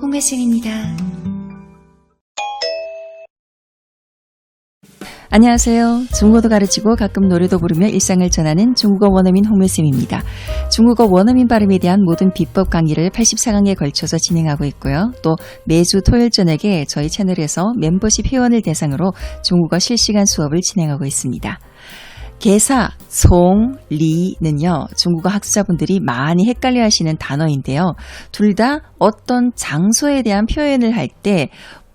홍매쌤입니다. 안녕하세요. 중국어도 가르치고 가끔 노래도 부르며 일상을 전하는 중국어 원어민 홍매쌤입니다. 중국어 원어민 발음에 대한 모든 비법 강의를 84강에 걸쳐서 진행하고 있고요. 또 매주 토요일 저녁에 저희 채널에서 멤버십 회원을 대상으로 중국어 실시간 수업을 진행하고 있습니다. 개사, 송, 리는요, 중국어 학습자분들이 많이 헷갈려 하시는 단어인데요. 둘 다 어떤 장소에 대한 표현을 할 때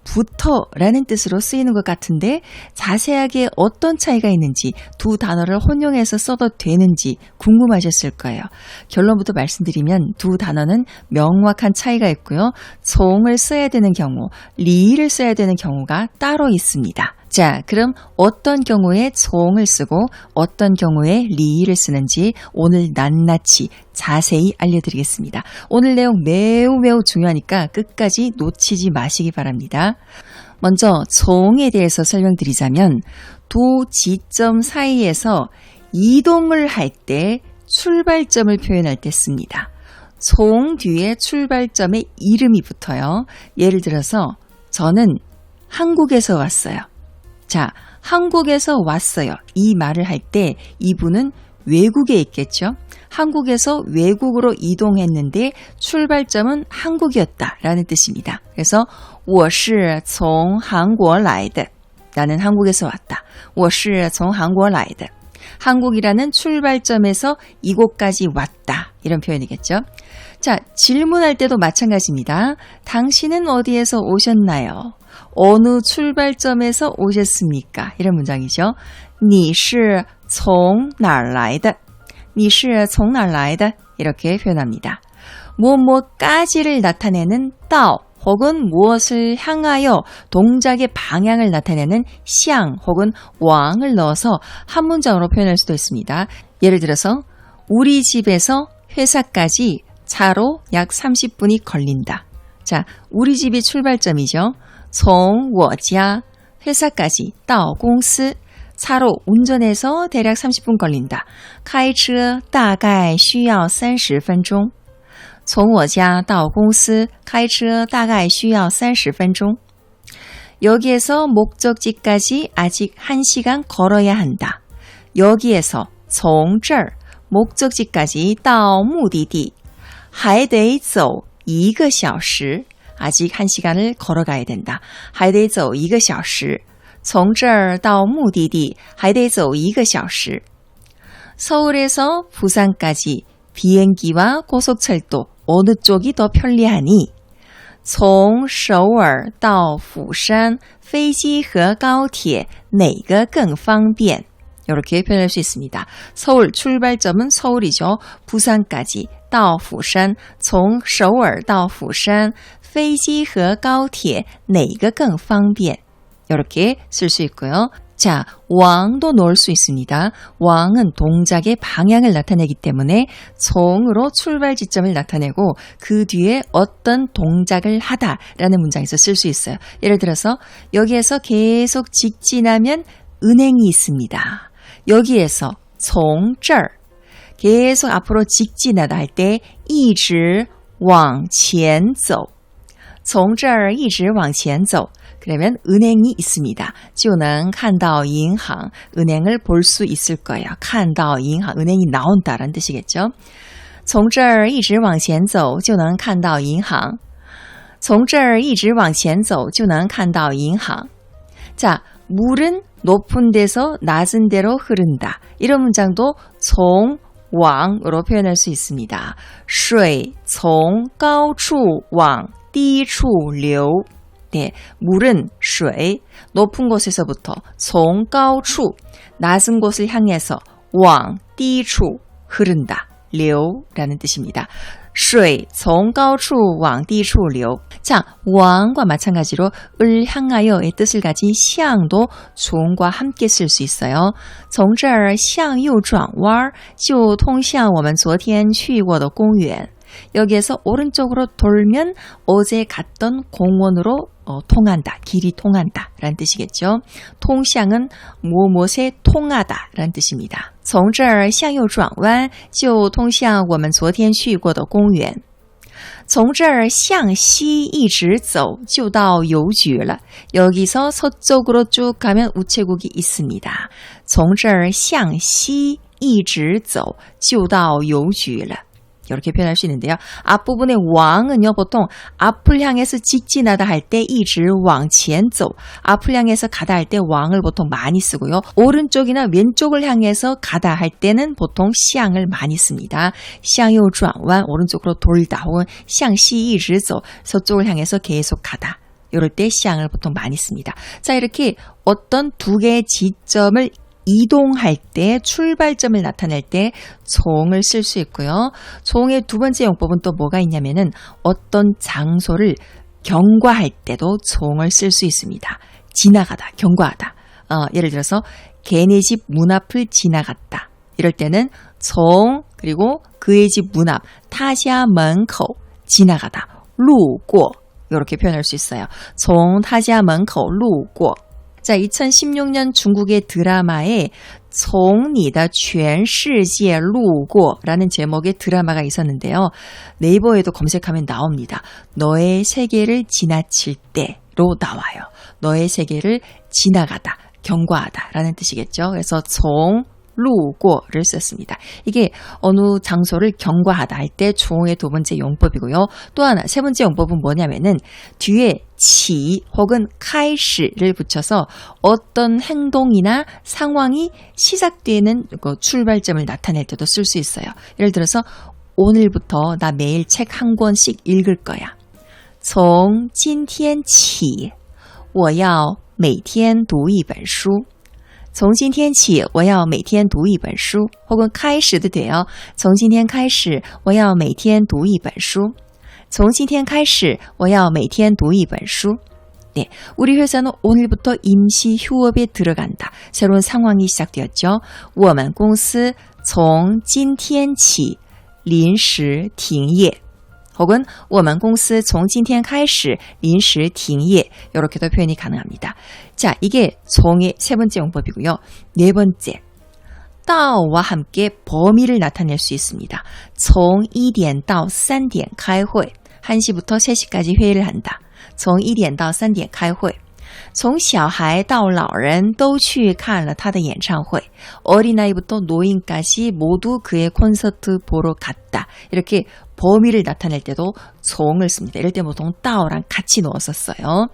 부터라는 뜻으로 쓰이는 것 같은데 자세하게 어떤 차이가 있는지 두 단어를 혼용해서 써도 되는지 궁금하셨을 거예요. 결론부터 말씀드리면 두 단어는 명확한 차이가 있고요. 송을 써야 되는 경우, 리를 써야 되는 경우가 따로 있습니다. 자, 그럼 어떤 경우에 송을 쓰고 어떤 경우에 리를 쓰는지 오늘 낱낱이 자세히 알려드리겠습니다. 오늘 내용 매우 중요하니까 끝까지 놓치지 마시기 바랍니다. 먼저 송에 대해서 설명드리자면 두 지점 사이에서 이동을 할 때 출발점을 표현할 때 씁니다. 송 뒤에 출발점의 이름이 붙어요. 예를 들어서 저는 한국에서 왔어요. 자, 한국에서 왔어요. 이 말을 할 때 이분은 외국에 있겠죠. 한국에서 외국으로 이동했는데 출발점은 한국이었다라는 뜻입니다. 그래서 我是从韩国来的. 나는 한국에서 왔다. 我是从韩国来的. 한국이라는 출발점에서 이곳까지 왔다. 이런 표현이겠죠. 자, 질문할 때도 마찬가지입니다. 당신은 어디에서 오셨나요? 어느 출발점에서 오셨습니까? 이런 문장이죠. 你是从哪儿来的?你是从哪儿来的? 이렇게 표현합니다. 무엇까지를 나타내는 到 혹은 무엇을 향하여 동작의 방향을 나타내는 向 혹은 往을 넣어서 한 문장으로 표현할 수도 있습니다. 예를 들어서 우리 집에서 회사까지 차로 약 30분이 걸린다. 자, 우리 집이 출발점이죠. 从我家 회사까지 到公司 차로 운전해서 대략 30분 걸린다. 开车大概需要30分钟. 从我家到公司开车大概需要30分钟. 여기에서 목적지까지 아직 1시간 걸어야 한다. 여기에서 从这儿 목적지까지 到目的地还得走1个小时. 아직 1시간을 걸어가야 된다. 还得走1个小时. 从这儿到目的地还得走1个小时. 서울에서 부산까지 비행기와 고속철도 어느 쪽이 더 편리하니? 从首尔到釜山飞机和高铁哪个更方便? 이렇게 표현할 수 있습니다. 서울 출발점은 서울이죠. 부산까지 到釜山从首尔到釜山飞机和高铁哪个更方便? 이렇게 쓸 수 있고요. 자, 왕도 넣을 수 있습니다. 왕은 동작의 방향을 나타내기 때문에 송으로 출발 지점을 나타내고 그 뒤에 어떤 동작을 하다라는 문장에서 쓸 수 있어요. 예를 들어서 여기에서 계속 직진하면 은행이 있습니다. 여기에서 从这儿 계속 앞으로 직진하다 할 때 一直往前走从这儿一直往前走 그러면 은행이 있습니다. 就能看到银行 은행을 볼 수 있을 거예요. 看到银行 은행이 나온다라는 뜻이겠죠. 从这儿一直往前走就能看到银行从这儿一直往前走就能看到银行 자, 물은 높은 데서 낮은 데로 흐른다. 이런 문장도 从 往으로 표현할 수 있습니다. 水从高处往低处流 네, 물은 水 높은 곳에서부터 从高处 낮은 곳을 향해서 往低处 흐른다. 流라는 뜻입니다. 水从高处往低处流 자, 往과 마찬가지로 을 향하여의 뜻을 가진 向도从과 함께 쓸 수 있어요. 从这儿向右转弯就通向我们昨天去过的公园 여기에서 오른쪽으로 돌면 어제 갔던 공원으로 통한다, 길이 통한다 라는 뜻이겠죠. 통향은 무엇에 통하다 라는 뜻입니다. 从这儿向右转弯就通向我们昨天去过的公园从这儿向西一直走就到邮局了. 여기서 서쪽으로 쭉 가면 우체국이 있습니다. 从这儿向西一直走就到邮局了. 이렇게 표현할 수 있는데요. 앞부분의 왕은요, 보통 앞을 향해서 직진하다 할 때 이直往前走, 앞을 향해서 가다 할 때 왕을 보통 많이 쓰고요. 오른쪽이나 왼쪽을 향해서 가다 할 때는 보통 샹을 많이 씁니다. 向右转弯, 오른쪽으로 돌다, 혹은 向西一直走, 서쪽을 향해서 계속 가다. 이럴 때 샹을 보통 많이 씁니다. 자, 이렇게 어떤 두 개의 지점을 이동할 때, 출발점을 나타낼 때 종을 쓸 수 있고요. 종의 두 번째 용법은 또 뭐가 있냐면은 어떤 장소를 경과할 때도 종을 쓸 수 있습니다. 지나가다, 경과하다. 예를 들어서 걔네 집 문 앞을 지나갔다. 이럴 때는 종 그리고 그의 집 문 앞, 他家门口 지나가다, 路过 이렇게 표현할 수 있어요. 从他家门口路过. 자, 2016년 중국의 드라마에 从你的全世界路过라는 제목의 드라마가 있었는데요. 네이버에도 검색하면 나옵니다. 너의 세계를 지나칠 때로 나와요. 너의 세계를 지나가다, 경과하다 라는 뜻이겠죠. 그래서 从路过를 썼습니다. 이게 어느 장소를 경과하다 할 때 종의 두 번째 용법이고요. 또 하나, 세 번째 용법은 뭐냐면은 뒤에 起 혹은 开始를 붙여서 어떤 행동이나 상황이 시작되는 출발점을 나타낼 때도 쓸 수 있어요. 예를 들어서 오늘부터 나 매일 책 한 권씩 읽을 거야. 从今天起我要每天读一本书. 从今天起我要每天读一本书. 혹은 开始도 돼요. 从今天开始我要每天读一本书. 从今天开始我要每天读一本书. 네, 우리 회사는 오늘부터 임시 휴업에 들어간다. 새로운 상황이 시작되었죠. 我们公司从今天起临时停业. 혹은 我们公司从今天开始临时停业. 이렇게도 표현이 가능합니다. 자, 이게 종의 세 번째 용법이고요. 네 번째, 到와 함께 범위를 나타낼 수 있습니다. 从1点到3点开会. 1시부터 3시까지 회의를 한다. 从1点到3点开会. 从小孩到老人都去看了他的演唱会. 어린아이부터 노인까지 모두 그의 콘서트 보러 갔다. 이렇게 범위를 나타낼 때도 종을 씁니다. 이럴 때 보통 따오랑 같이 넣었었어요.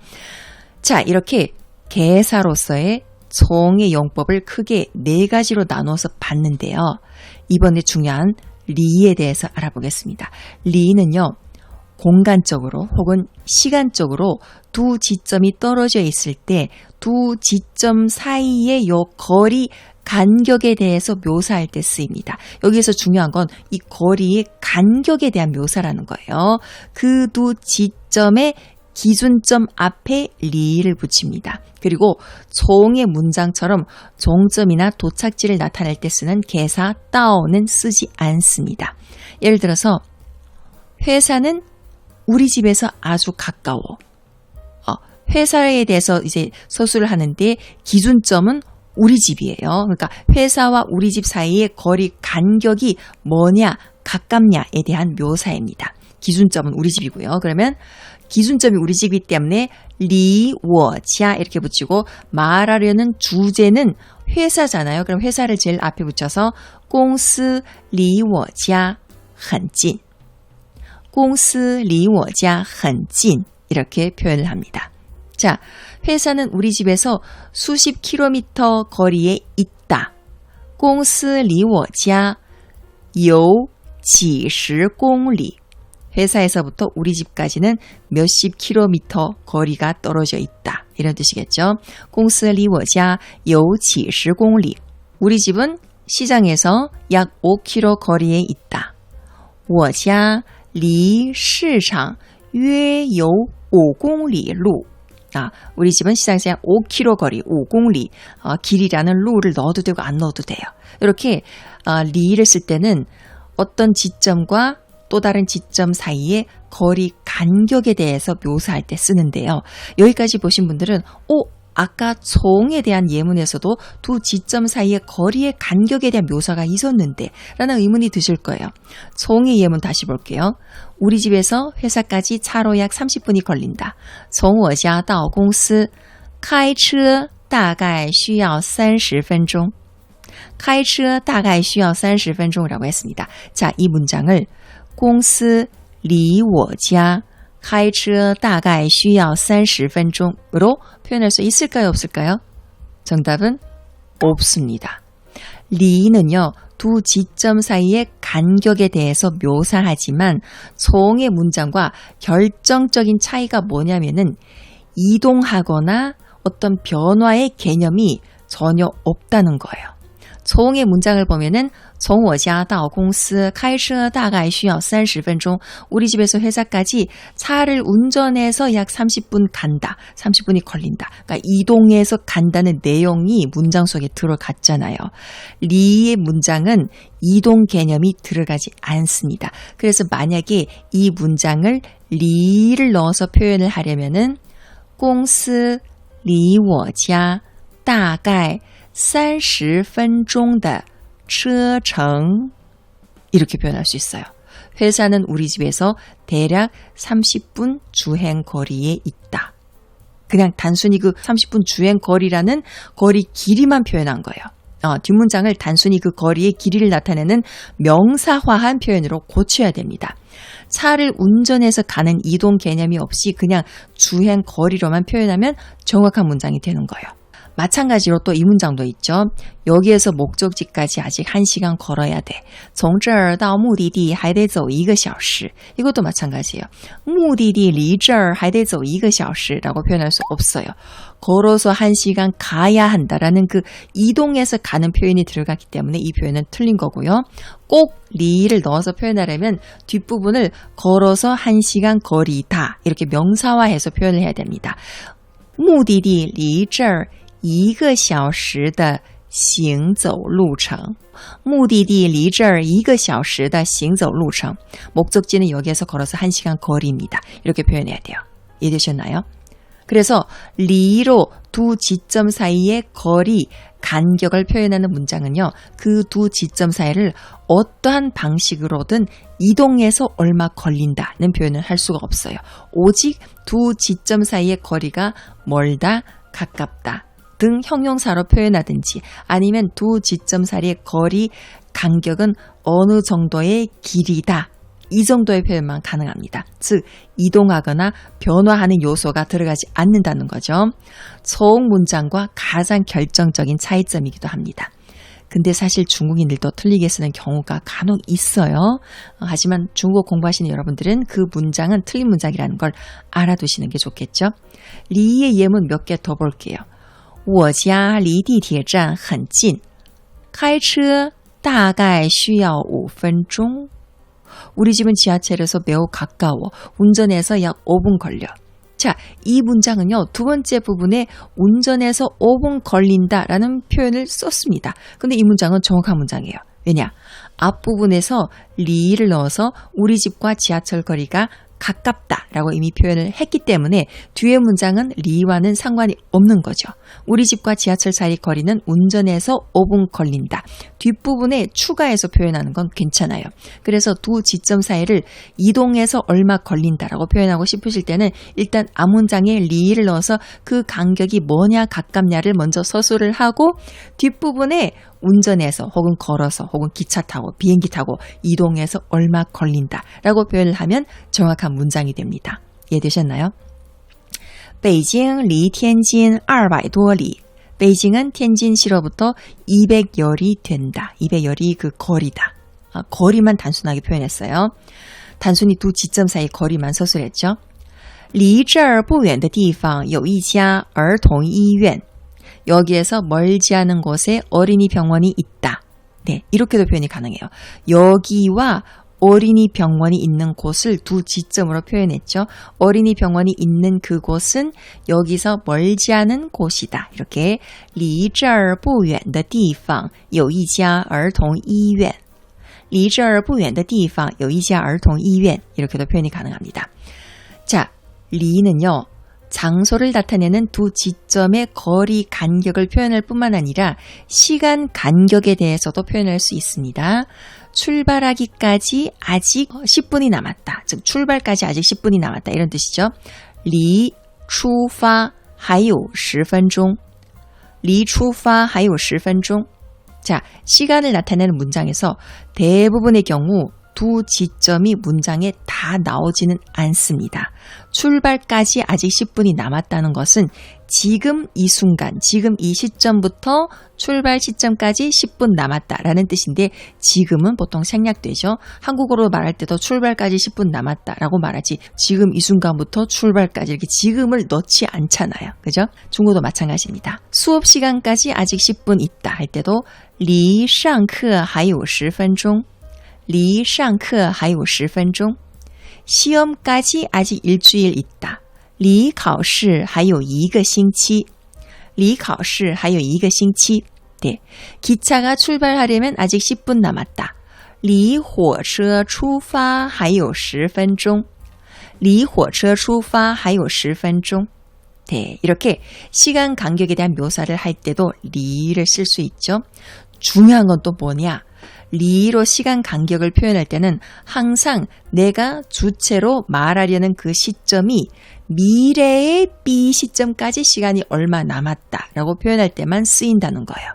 자, 이렇게 개사로서의 종의 용법을 크게 네 가지로 나눠서 봤는데요. 이번에 중요한 리에 대해서 알아보겠습니다. 리는요, 공간적으로 혹은 시간적으로 두 지점이 떨어져 있을 때 두 지점 사이의 요 거리 간격에 대해서 묘사할 때 쓰입니다. 여기에서 중요한 건 이 거리의 간격에 대한 묘사라는 거예요. 그 두 지점의 기준점 앞에 리를 붙입니다. 그리고 종의 문장처럼 종점이나 도착지를 나타낼 때 쓰는 개사 따오는 쓰지 않습니다. 예를 들어서 회사는 우리 집에서 아주 가까워. 회사에 대해서 이제 서술을 하는데 기준점은 우리 집이에요. 그러니까 회사와 우리 집 사이의 거리 간격이 뭐냐, 가깝냐에 대한 묘사입니다. 기준점은 우리 집이고요. 그러면 기준점이 우리 집이기 때문에 리, 워, 자 이렇게 붙이고 말하려는 주제는 회사잖아요. 그럼 회사를 제일 앞에 붙여서 公司离我家很近. 公司离我家很近 이렇게 표현을 합니다. 자, 회사는 우리 집에서 수십 킬로미터 거리에 있다. 公司离我家有几十公里. 회사에서부터 우리 집까지는 몇십 킬로미터 거리가 떨어져 있다. 이런 뜻이겠죠. 公司离我家有几十公里. 우리 집은 시장에서 약 5km 거리에 있다. 我家离市场约有5公里路. 우리 집은 시장에서 약 5km 거리, 5公里, 길이라는 루를 넣어도 되고 안 넣어도 돼요. 이렇게 리를 쓸 때는 어떤 지점과 또 다른 지점 사이의 거리 간격에 대해서 묘사할 때 쓰는데요. 여기까지 보신 분들은 아까 총에 대한 예문에서도 두 지점 사이의 거리의 간격에 대한 묘사가 있었는데 라는 의문이 드실 거예요. 총의 예문 다시 볼게요. 우리 집에서 회사까지 차로 약 30분이 걸린다. 从我家到公司开车大概需要30分钟. 开车大概需要30分钟라고 했습니다. 자, 이 문장을 公司离我家开车大概需要30分钟으로 표현할 수 있을까요? 없을까요? 정답은 없습니다. 리는요, 두 지점 사이의 간격에 대해서 묘사하지만 송의 문장과 결정적인 차이가 뭐냐면은 이동하거나 어떤 변화의 개념이 전혀 없다는 거예요. 송의 문장을 보면은 从我家到公司开车大概需要30分钟. 우리 집에서 회사까지 차를 운전해서 약 30분 간다. 30분이 걸린다. 그러니까 이동해서 간다는 내용이 문장 속에 들어갔잖아요. 리의 문장은 이동 개념이 들어가지 않습니다. 그래서 만약에 이 문장을 리를 넣어서 표현을 하려면은 公司离我家大概30分钟的车程 이렇게 표현할 수 있어요. 회사는 우리 집에서 대략 30분 주행 거리에 있다. 그냥 단순히 그 30분 주행 거리라는 거리 길이만 표현한 거예요. 뒷문장을 단순히 그 거리의 길이를 나타내는 명사화한 표현으로 고쳐야 됩니다. 차를 운전해서 가는 이동 개념이 없이 그냥 주행 거리로만 표현하면 정확한 문장이 되는 거예요. 마찬가지로 또 이 문장도 있죠. 여기에서 목적지까지 아직 1시간 걸어야 돼. 从这儿到目的地还得走1个小时. 이것도 마찬가지예요. 目的地离这儿还得走1个小时 라고 표현할 수 없어요. 걸어서 1시간 가야 한다라는 그 이동해서 가는 표현이 들어갔기 때문에 이 표현은 틀린 거고요. 꼭 리를 넣어서 표현하려면 뒷부분을 걸어서 1시간 거리다 이렇게 명사화해서 표현을 해야 됩니다. 目的地离这儿1个小时的行走路程. 目的地离这儿1个小时的行走路程. 목적지는 여기에서 걸어서 1시간 거리입니다. 이렇게 표현해야 돼요. 이해되셨나요? 그래서 리로 두 지점 사이의 거리, 간격을 표현하는 문장은요. 그 두 지점 사이를 어떠한 방식으로든 이동해서 얼마 걸린다는 표현을 할 수가 없어요. 오직 두 지점 사이의 거리가 멀다, 가깝다 등 형용사로 표현하든지 아니면 두 지점 사이의 거리, 간격은 어느 정도의 길이다. 이 정도의 표현만 가능합니다. 즉 이동하거나 변화하는 요소가 들어가지 않는다는 거죠. 총 문장과 가장 결정적인 차이점이기도 합니다. 근데 사실 중국인들도 틀리게 쓰는 경우가 간혹 있어요. 하지만 중국어 공부하시는 여러분들은 그 문장은 틀린 문장이라는 걸 알아두시는 게 좋겠죠. 리의 예문 몇 개 더 볼게요. 我家离地铁站很近开车大概需要5分钟. 우리 집은 지하철에서 매우 가까워. 운전해서 약 5분 걸려. 자, 이 문장은요. 두 번째 부분에 운전해서 5분 걸린다라는 표현을 썼습니다. 근데 이 문장은 정확한 문장이에요. 왜냐? 앞부분에서 리를 넣어서 우리 집과 지하철 거리가 가깝다라고 이미 표현을 했기 때문에 뒤의 문장은 리와는 상관이 없는 거죠. 우리 집과 지하철 사이 거리는 운전해서 5분 걸린다. 뒷부분에 추가해서 표현하는 건 괜찮아요. 그래서 두 지점 사이를 이동해서 얼마 걸린다라고 표현하고 싶으실 때는 일단 앞문장에 리를 넣어서 그 간격이 뭐냐 가깝냐를 먼저 서술을 하고 뒷부분에 운전해서 혹은 걸어서 혹은 기차 타고 비행기 타고 이동해서 얼마 걸린다라고 표현을 하면 정확한 문장이 됩니다. 이해되셨나요? 北京离天津200多里. 베이징은 텐진시로부터 200여리 된다. 200여리 그 거리다. 거리만 단순하게 표현했어요. 단순히 두 지점 사이 거리만 서술했죠. 离这儿不远的地方有一家儿童医院. 여기에서 멀지 않은 곳에 어린이 병원이 있다. 네, 이렇게도 표현이 가능해요. 여기와 어린이 병원이 있는 곳을 두 지점으로 표현했죠. 어린이 병원이 있는 그곳은 여기서 멀지 않은 곳이다. 이렇게 离这儿不远的地方有一家儿童医院. 离这儿不远的地方有一家儿童医院. 이렇게도 표현이 가능합니다. 자, 리는요. 장소를 나타내는 두 지점의 거리 간격을 표현할 뿐만 아니라 시간 간격에 대해서도 표현할 수 있습니다. 출발하기까지 아직 10분이 남았다. 즉 출발까지 아직 10분이 남았다. 이런 뜻이죠. 离出发还有10分钟. 离出发还有10分钟. 자, 시간을 나타내는 문장에서 대부분의 경우 두 지점이 문장에 다 나오지는 않습니다. 출발까지 아직 10분이 남았다는 것은 지금 이 순간, 지금 이 시점부터 출발 시점까지 10분 남았다라는 뜻인데 지금은 보통 생략되죠. 한국어로 말할 때도 출발까지 10분 남았다라고 말하지 지금 이 순간부터 출발까지 이렇게 지금을 넣지 않잖아요. 그죠? 중국도 마찬가지입니다. 수업 시간까지 아직 10분 있다 할 때도 离上课还有10分钟离上课还有10分钟. 시험까지 아직 일주일 있다. 离考试还有1个星期. 离考试还有1个星期. 네. 기차가 출발하려면 아직 10분 남았다. 离火车出发还有10分钟. 离火车出发还有10分钟. 네. 이렇게 시간 간격에 대한 묘사를 할 때도 리를 쓸 수 있죠. 중요한 건 또 뭐냐? 리로 시간 간격을 표현할 때는 항상 내가 주체로 말하려는 그 시점이 미래의 B 시점까지 시간이 얼마 남았다라고 표현할 때만 쓰인다는 거예요.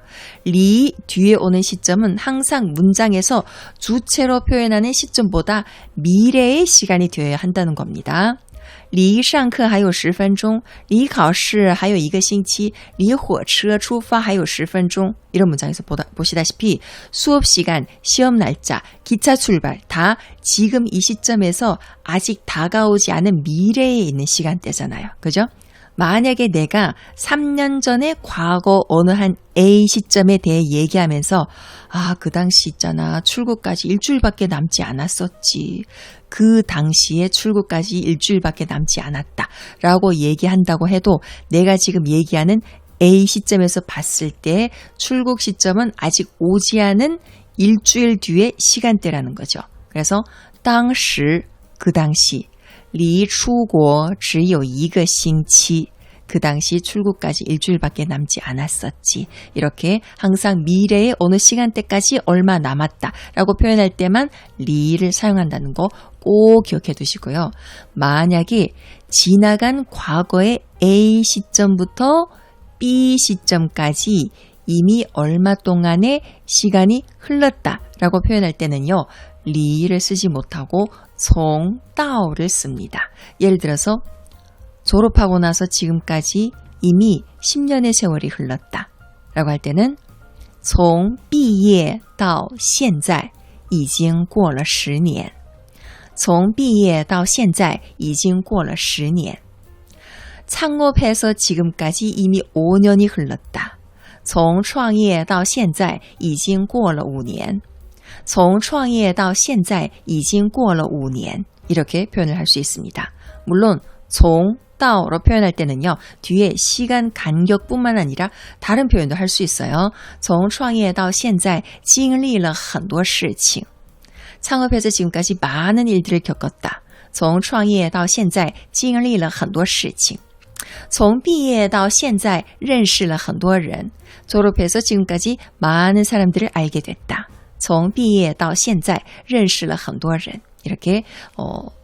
리 뒤에 오는 시점은 항상 문장에서 주체로 표현하는 시점보다 미래의 시간이 되어야 한다는 겁니다. 离上课还有10分钟, 离考试还有1个星期, 离火车出发还有10分钟. 이런 문장에서 보시다시피 수업 시간, 시험 날짜, 기차 출발 다 지금 이 시점에서 아직 다가오지 않은 미래에 있는 시간대잖아요. 그죠? 만약에 내가 3년 전에 과거 어느 한 A 시점에 대해 얘기하면서 그 당시 있잖아. 출국까지 일주일밖에 남지 않았었지. 그 당시에 출국까지 일주일밖에 남지 않았다. 라고 얘기한다고 해도 내가 지금 얘기하는 A 시점에서 봤을 때 출국 시점은 아직 오지 않은 일주일 뒤의 시간대라는 거죠. 그래서 当时 그 당시 离出国只有1个星期. 그 당시 출국까지 일주일밖에 남지 않았었지. 이렇게 항상 미래의 어느 시간대까지 얼마 남았다라고 표현할 때만 리를 사용한다는 거 꼭 기억해 두시고요. 만약에 지나간 과거의 A 시점부터 B 시점까지 이미 얼마 동안의 시간이 흘렀다라고 표현할 때는요. 리를 쓰지 못하고 从到를 씁니다. 예를 들어서 졸업하고 나서 지금까지 이미 10년의 세월이 흘렀다 라고 할 때는 从毕业到现在已经过了10年. 从毕业到现在已经过了10年. 창업해서 지금까지 이미 5년이 흘렀다. 从创业到现在已经过了5年. 从创业到现在已经过了5年. 이렇게 표현을 할 수 있습니다. 물론 从到로 표현할 때는요. 뒤에 시간 간격뿐만 아니라 다른 표현도 할 수 있어요. 从创业到现在经历了很多事情. 창업해서 지금까지 많은 일들을 겪었다. 从创业到现在经历了很多事情. 从毕业到现在认识了很多人. 졸업해서 지금까지 많은 사람들을 알게 됐다. 从毕业到现在认识了很多人. 이렇게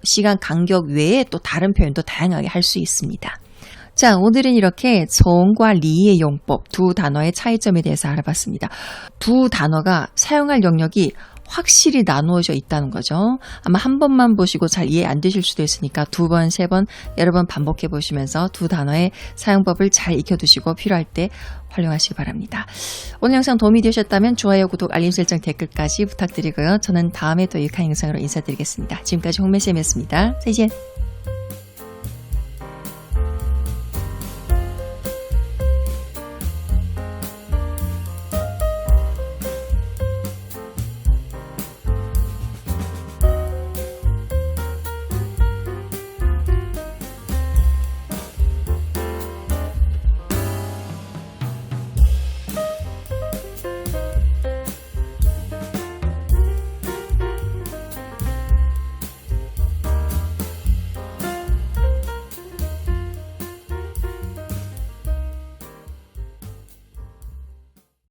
시간 간격 외에 또 다른 표현도 다양하게 할 수 있습니다. 자, 오늘은 이렇게 정과 리의 용법 두 단어의 차이점에 대해서 알아봤습니다. 두 단어가 사용할 영역이 확실히 나누어져 있다는 거죠. 아마 한 번만 보시고 잘 이해 안 되실 수도 있으니까 2번, 3번, 여러 번 반복해 보시면서 두 단어의 사용법을 잘 익혀두시고 필요할 때 활용하시기 바랍니다. 오늘 영상 도움이 되셨다면 좋아요, 구독, 알림 설정, 댓글까지 부탁드리고요. 저는 다음에 또 유익한 영상으로 인사드리겠습니다. 지금까지 홍매쌤이었습니다. 再见.